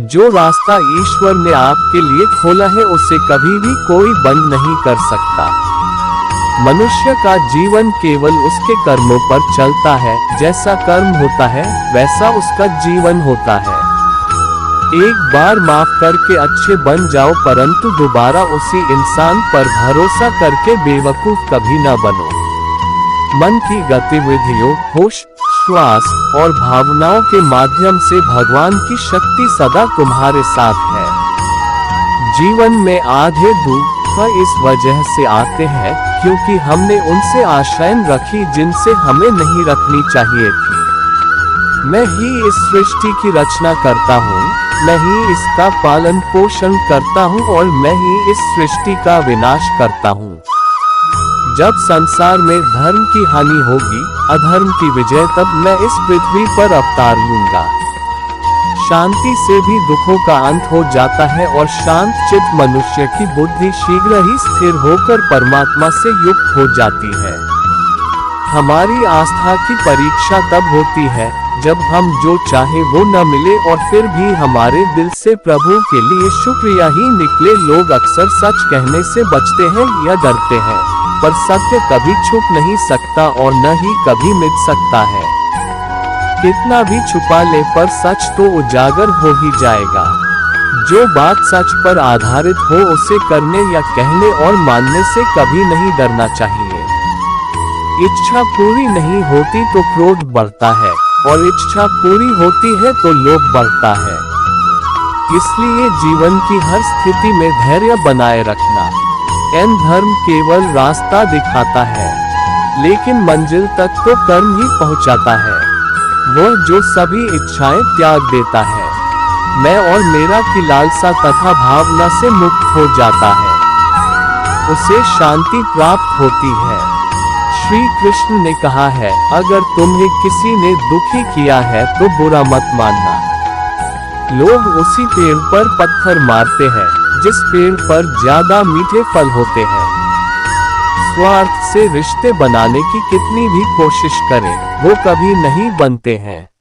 जो रास्ता ईश्वर ने आपके लिए खोला है उसे कभी भी कोई बंद नहीं कर सकता। मनुष्य का जीवन केवल उसके कर्मों पर चलता है, जैसा कर्म होता है वैसा उसका जीवन होता है। एक बार माफ करके अच्छे बन जाओ, परंतु दोबारा उसी इंसान पर भरोसा करके बेवकूफ कभी न बनो। मन की गतिविधियों, होश, श्वास और भावनाओं के माध्यम से भगवान की शक्ति सदा तुम्हारे साथ है। जीवन में आधे दुख इस वजह से आते हैं क्योंकि हमने उनसे आशाएं रखी जिनसे हमें नहीं रखनी चाहिए थी। मैं ही इस सृष्टि की रचना करता हूँ, मैं ही इसका पालन पोषण करता हूँ और मैं ही इस सृष्टि का विनाश करता हूँ। जब संसार में धर्म की हानि होगी, अधर्म की विजय, तब मैं इस पृथ्वी पर अवतार लूंगा। शांति से भी दुखों का अंत हो जाता है और शांत चित्त मनुष्य की बुद्धि शीघ्र ही स्थिर होकर परमात्मा से युक्त हो जाती है। हमारी आस्था की परीक्षा तब होती है जब हम जो चाहे वो न मिले और फिर भी हमारे दिल से प्रभु के लिए शुक्रिया ही निकले। लोग अक्सर सच कहने से बचते हैं या डरते हैं, पर सत्य कभी छुप नहीं सकता और न ही कभी मिट सकता है। कितना भी छुपा ले पर सच तो उजागर हो ही जाएगा। जो बात सच पर आधारित हो उसे करने या कहने और मानने से कभी नहीं डरना चाहिए। इच्छा पूरी नहीं होती तो क्रोध बढ़ता है और इच्छा पूरी होती है तो लोभ बढ़ता है। इसलिए जीवन की हर स्थिति में धैर्य बनाए रखना। धर्म केवल रास्ता दिखाता है, लेकिन मंजिल तक तो कर्म ही पहुंचाता है। वह जो सभी इच्छाएं त्याग देता है, मैं और मेरा की लालसा तथा भावना से मुक्त हो जाता है, उसे शांति प्राप्त होती है। श्री कृष्ण ने कहा है, अगर तुम्हें किसी ने दुखी किया है तो बुरा मत मानना। लोग उसी पेड़ पर पत्थर मारते हैं जिस पेड़ पर ज्यादा मीठे फल होते हैं। स्वार्थ से रिश्ते बनाने की कितनी भी कोशिश करें, वो कभी नहीं बनते हैं।